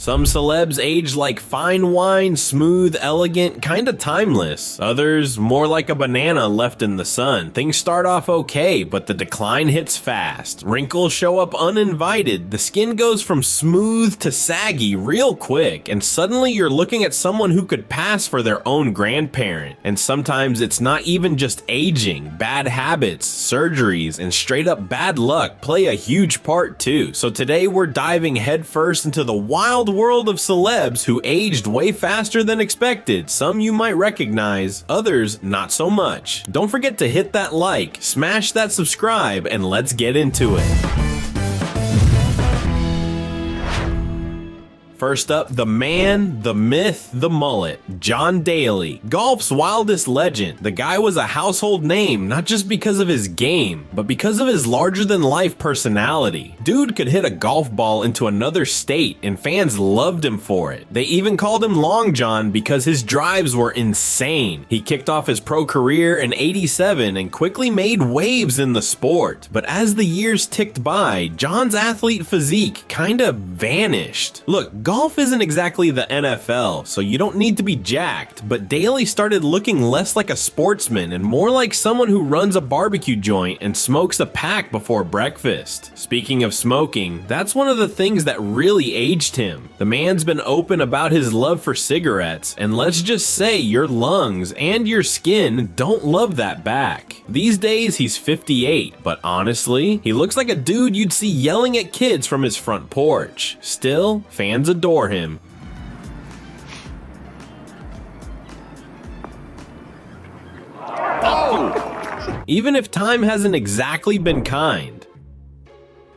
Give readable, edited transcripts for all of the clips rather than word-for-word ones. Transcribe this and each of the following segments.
Some celebs age like fine wine, smooth, elegant, kinda timeless. Others, more like a banana left in the sun. Things start off okay, but the decline hits fast. Wrinkles show up uninvited, the skin goes from smooth to saggy real quick, and suddenly you're looking at someone who could pass for their own grandparent. And sometimes it's not even just aging. Bad habits, surgeries, and straight up bad luck play a huge part too. So today we're diving headfirst into the wild world of celebs who aged way faster than expected. Some you might recognize, others not so much. Don't forget to hit that like, smash that subscribe, and let's get into it. First up, the man, the myth, the mullet, John Daly, golf's wildest legend. The guy was a household name, not just because of his game, but because of his larger-than-life personality. Dude could hit a golf ball into another state, and fans loved him for it. They even called him Long John because his drives were insane. He kicked off his pro career in '87 and quickly made waves in the sport. But as the years ticked by, John's athlete physique kinda vanished. Look, golf isn't exactly the NFL, so you don't need to be jacked, but Daly started looking less like a sportsman and more like someone who runs a barbecue joint and smokes a pack before breakfast. Speaking of smoking, that's one of the things that really aged him. The man's been open about his love for cigarettes, and let's just say your lungs and your skin don't love that back. These days he's 58, but honestly, he looks like a dude you'd see yelling at kids from his front porch. Still, fans adore him. Even if time hasn't exactly been kind.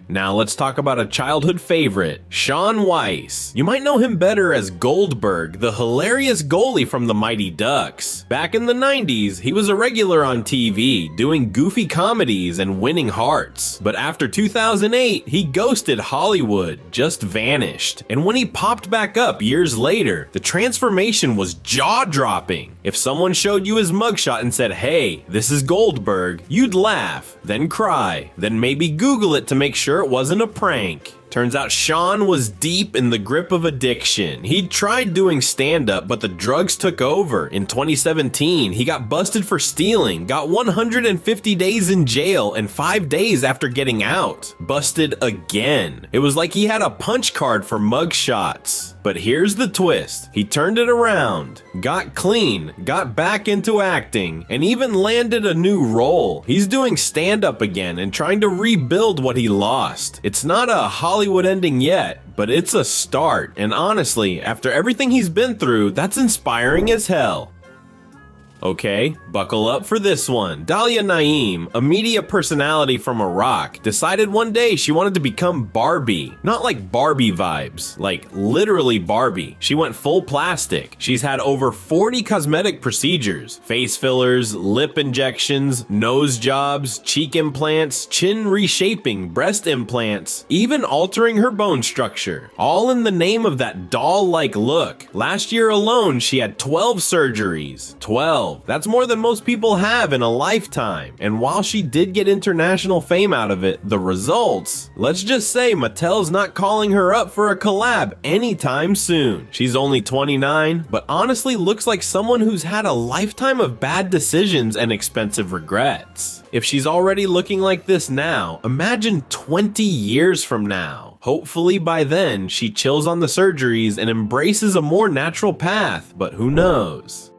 Now let's talk about a childhood favorite, Shaun Weiss. You might know him better as Goldberg, the hilarious goalie from the Mighty Ducks. Back in the 90s, he was a regular on TV, doing goofy comedies and winning hearts. But after 2008, he ghosted Hollywood, just vanished. And when he popped back up years later, the transformation was jaw-dropping. If someone showed you his mugshot and said, "Hey, this is Goldberg," you'd laugh, then cry, then maybe Google it to make sure it wasn't a prank. Turns out Shaun was deep in the grip of addiction. He'd tried doing stand-up, but the drugs took over. In 2017, he got busted for stealing, got 150 days in jail, and 5 days after getting out, busted again. It was like he had a punch card for mugshots. But here's the twist. He turned it around, got clean, got back into acting, and even landed a new role. He's doing stand-up again and trying to rebuild what he lost. It's not a Hollywood ending yet, but it's a start. And honestly, after everything he's been through, that's inspiring as hell. Okay, buckle up for this one. Dalia Naeem, a media personality from Iraq, decided one day she wanted to become Barbie. Not like Barbie vibes, like literally Barbie. She went full plastic. She's had over 40 cosmetic procedures, face fillers, lip injections, nose jobs, cheek implants, chin reshaping, breast implants, even altering her bone structure. All in the name of that doll-like look. Last year alone, she had 12 surgeries. 12. That's more than most people have in a lifetime. And while she did get international fame out of it, the results, let's just say Mattel's not calling her up for a collab anytime soon. She's only 29, but honestly looks like someone who's had a lifetime of bad decisions and expensive regrets. If she's already looking like this now, imagine 20 years from now. Hopefully by then, she chills on the surgeries and embraces a more natural path, but who knows?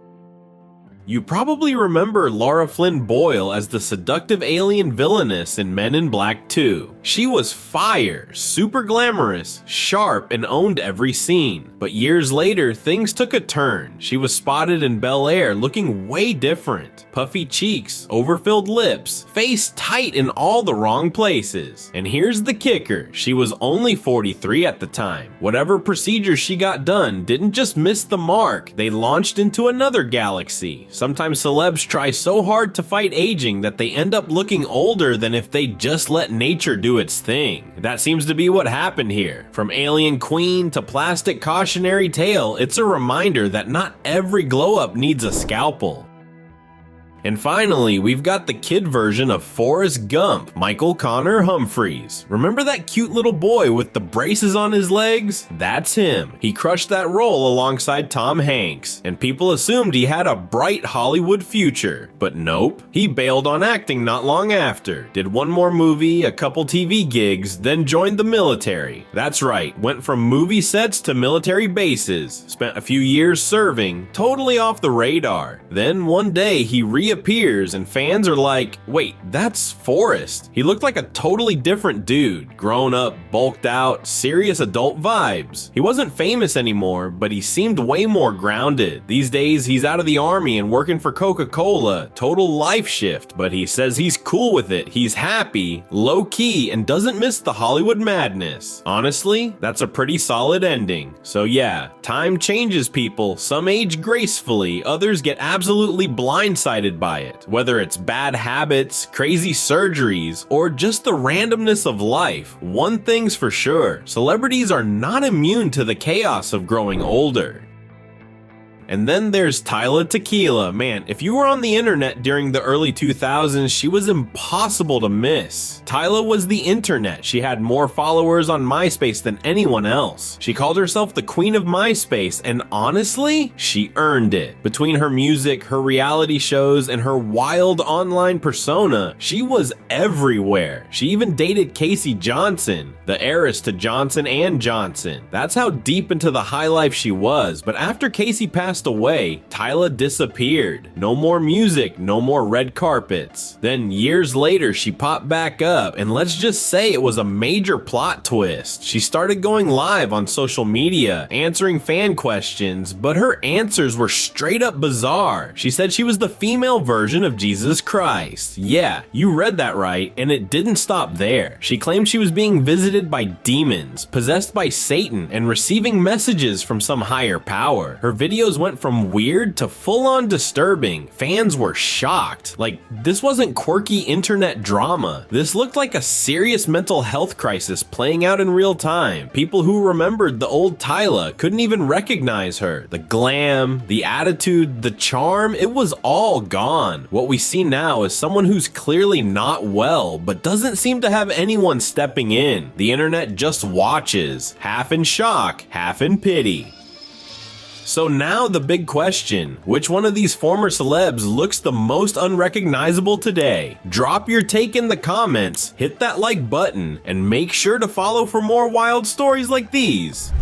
You probably remember Laura Flynn Boyle as the seductive alien villainess in Men in Black 2. She was fire, super glamorous, sharp, and owned every scene. But years later, things took a turn. She was spotted in Bel Air looking way different. Puffy cheeks, overfilled lips, face tight in all the wrong places. And here's the kicker, she was only 43 at the time. Whatever procedure she got done didn't just miss the mark, they launched into another galaxy. Sometimes celebs try so hard to fight aging that they end up looking older than if they just let nature do its thing. That seems to be what happened here. From Alien Queen to plastic cautionary tale, it's a reminder that not every glow up needs a scalpel. And finally, we've got the kid version of Forrest Gump, Michael Connor Humphreys. Remember that cute little boy with the braces on his legs? That's him. He crushed that role alongside Tom Hanks, and people assumed he had a bright Hollywood future. But nope, he bailed on acting not long after, did one more movie, a couple TV gigs, then joined the military. That's right, went from movie sets to military bases, spent a few years serving, totally off the radar. Then one day he reappears and fans are like, wait, that's Forrest. He looked like a totally different dude, grown up, bulked out, serious adult vibes. He wasn't famous anymore, but he seemed way more grounded. These days he's out of the army and working for Coca-Cola, total life shift, but he says he's cool with it, he's happy, low-key, and doesn't miss the Hollywood madness. Honestly, that's a pretty solid ending. So yeah, time changes people, some age gracefully, others get absolutely blindsided by it. Whether it's bad habits, crazy surgeries, or just the randomness of life, one thing's for sure, celebrities are not immune to the chaos of growing older. And then there's Tyla Tequila. Man, if you were on the internet during the early 2000s, she was impossible to miss. Tyla was the internet. She had more followers on MySpace than anyone else. She called herself the queen of MySpace, and honestly, she earned it. Between her music, her reality shows, and her wild online persona, she was everywhere. She even dated Casey Johnson, the heiress to Johnson & Johnson. That's how deep into the high life she was, but after Casey passed away, Tyla disappeared. No more music, no more red carpets. Then years later, she popped back up, and let's just say it was a major plot twist. She started going live on social media, answering fan questions, but her answers were straight up bizarre. She said she was the female version of Jesus Christ. Yeah, you read that right, and it didn't stop there. She claimed she was being visited by demons, possessed by Satan, and receiving messages from some higher power. Her videos went from weird to full-on disturbing. Fans were shocked. Like, this wasn't quirky internet drama. This looked like a serious mental health crisis playing out in real time. People who remembered the old Tyla couldn't even recognize her. The glam, the attitude, the charm, it was all gone. What we see now is someone who's clearly not well, but doesn't seem to have anyone stepping in. The internet just watches, half in shock, half in pity. So now the big question, which one of these former celebs looks the most unrecognizable today? Drop your take in the comments, hit that like button, and make sure to follow for more wild stories like these.